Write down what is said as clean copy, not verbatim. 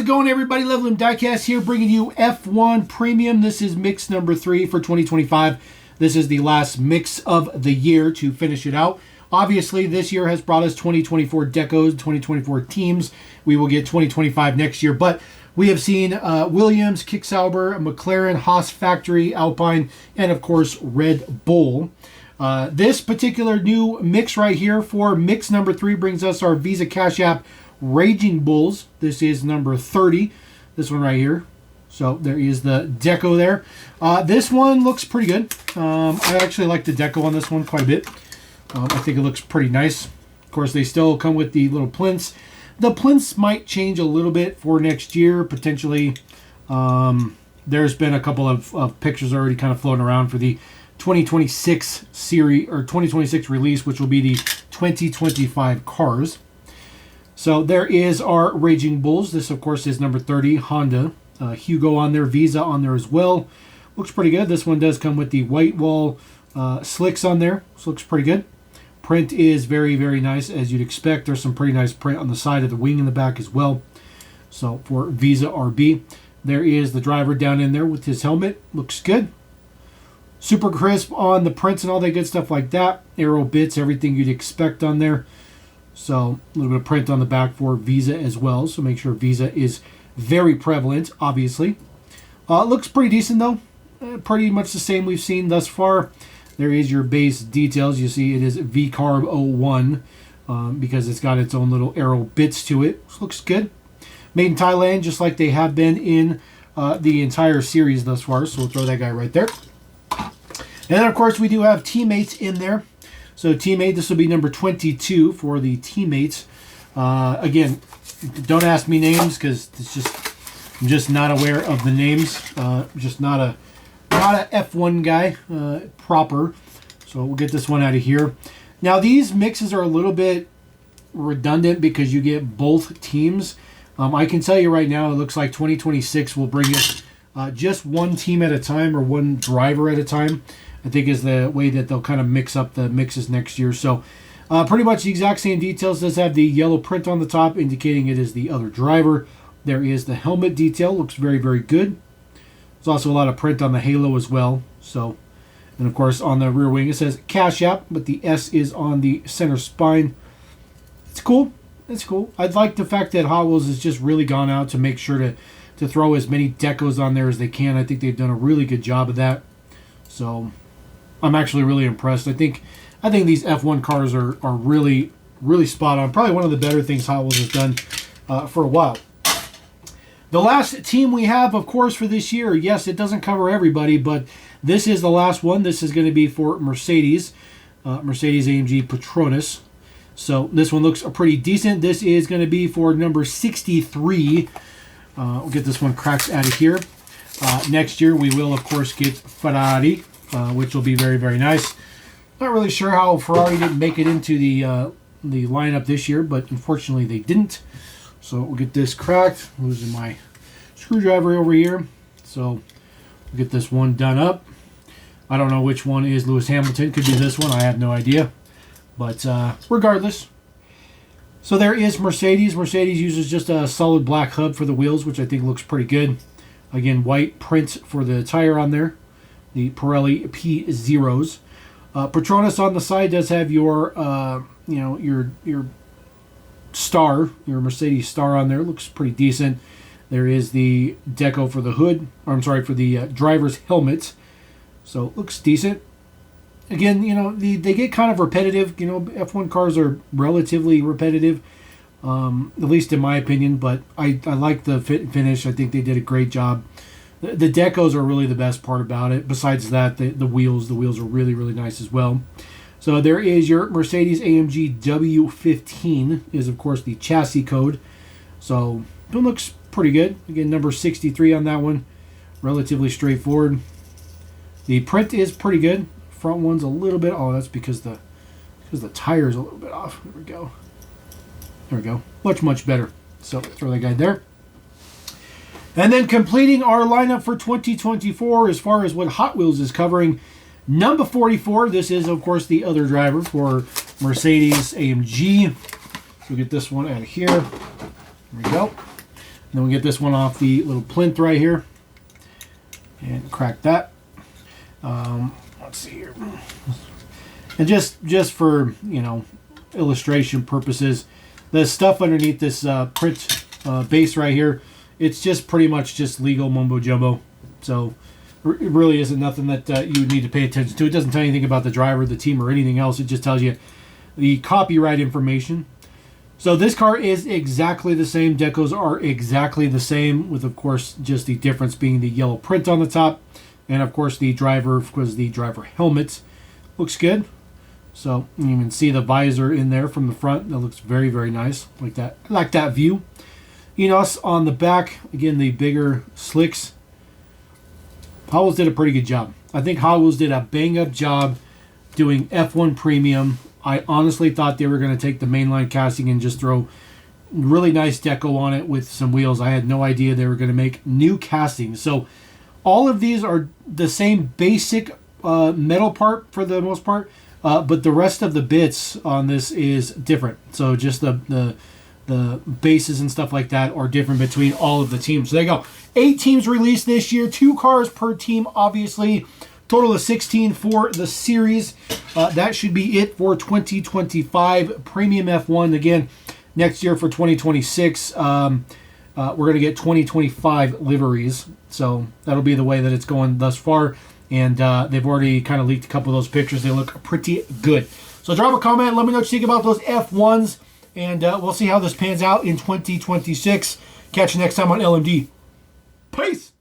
it going, everybody? Leveling Diecast here, bringing you F1 Premium. This is mix number 3 for 2025. This is the last mix of the year to finish it out. Obviously, this year has brought us 2024 decos, 2024 teams. We will get 2025 next year, but we have seen Williams, Kick Sauber, McLaren, Haas Factory, Alpine, and of course, Red Bull. This particular new mix right here for mix number 3 brings us our Visa Cash App Raging Bulls. This is number 30. This one right here. So there is the deco there. This one looks pretty good. I actually like the deco on this one quite a bit. I think it looks pretty nice. Of course, they still come with the little plinths. The plinths might change a little bit for next year, potentially. There's been a couple of pictures already kind of floating around for the 2026 series or 2026 release, which will be the 2025 cars. So there is our Raging Bulls. This, of course, is number 30, Honda. Hugo on there, Visa on there as well. Looks pretty good. This one does come with the white wall slicks on there. This looks pretty good. Print is very, very nice, as you'd expect. There's some pretty nice print on the side of the wing in the back as well. So for Visa RB, there is the driver down in there with his helmet. Looks good. Super crisp on the prints and all that good stuff like that. Aero bits, everything you'd expect on there. So a little bit of print on the back for Visa as well. So make sure Visa is very prevalent, obviously. Looks pretty decent, though. Pretty much the same we've seen thus far. There is your base details. You see it is VCarb 01 because it's got its own little aero bits to it. This looks good. Made in Thailand, just like they have been in the entire series thus far. So we'll throw that guy right there. And then, of course, we do have teammates in there. So teammate, this will be number 22 for the teammates. Again, don't ask me names because I'm just not aware of the names. Just not a F1 guy proper. So we'll get this one out of here. Now these mixes are a little bit redundant because you get both teams. I can tell you right now, it looks like 2026 will bring us just one team at a time or one driver at a time. I think is the way that they'll kind of mix up the mixes next year. So pretty much the exact same details. Does have the yellow print on the top indicating it is the other driver. There is the helmet detail. Looks very, very good. There's also a lot of print on the halo as well. So, and of course on the rear wing it says Cash App, but the S is on the center spine. It's cool. It's cool. I'd like the fact that Hotwheels has just really gone out to make sure to throw as many decos on there as they can. I think they've done a really good job of that. So I'm actually really impressed. I think these F1 cars are really, really spot on. Probably one of the better things Hot Wheels has done for a while. The last team we have, of course, for this year, yes, it doesn't cover everybody, but this is the last one. This is going to be for Mercedes, Mercedes-AMG Petronas. So this one looks pretty decent. This is going to be for number 63. We'll get this one cracked out of here. Next year, we will, of course, get Ferrari, which will be very, very nice. Not really sure how Ferrari didn't make it into the lineup this year, but unfortunately they didn't. So we'll get this cracked. Losing my screwdriver over here. So we'll get this one done up. I don't know which one is Lewis Hamilton. Could be this one. I have no idea. But regardless. So there is Mercedes. Mercedes uses just a solid black hub for the wheels, which I think looks pretty good. Again, white print for the tire on there. The Pirelli P0s. Petronas on the side does have your, your star, your Mercedes star on there. Looks pretty decent. There is the deco for the hood, or I'm sorry, for the driver's helmet. So it looks decent. Again, they get kind of repetitive. F1 cars are relatively repetitive, at least in my opinion. But I like the fit and finish. I think they did a great job. The decos are really the best part about it. Besides that, the wheels are really, really nice as well. So there is your Mercedes-AMG W15 is, of course, the chassis code. So it looks pretty good. Again, number 63 on that one. Relatively straightforward. The print is pretty good. Front one's a little bit... Oh, that's because the tire's a little bit off. There we go. There we go. Much, much better. So throw that guy there. And then completing our lineup for 2024 as far as what Hot Wheels is covering, number 44, this is, of course, the other driver for Mercedes-AMG. We'll get this one out of here. There we go. Then we get this one off the little plinth right here. And crack that. Let's see here. And just for, you know, illustration purposes, the stuff underneath this print base right here, it's just pretty much just legal mumbo jumbo. So it really isn't nothing that you would need to pay attention to. It doesn't tell you anything about the driver, the team, or anything else. It just tells you the copyright information. So this car is exactly the same. Decos are exactly the same, with of course just the difference being the yellow print on the top, and of course the driver, helmet looks good. So you can see the visor in there from the front. That looks very, very nice, like that. I like that view. Enos on the back, again the bigger slicks. Howheels did a pretty good job. I think Howheels did a bang-up job doing F1 Premium. I honestly thought they were going to take the mainline casting and just throw really nice deco on it with some wheels. I had no idea they were going to make new castings. So all of these are the same basic metal part for the most part, but the rest of the bits on this is different. So just the bases and stuff like that are different between all of the teams. So there you go. 8 teams released this year, 2 cars per team, obviously. Total of 16 for the series. That should be it for 2025 Premium F1. Again, next year for 2026, we're going to get 2025 liveries. So that'll be the way that it's going thus far. And they've already kind of leaked a couple of those pictures. They look pretty good. So drop a comment. Let me know what you think about those F1s. And we'll see how this pans out in 2026. Catch you next time on LMD. Peace!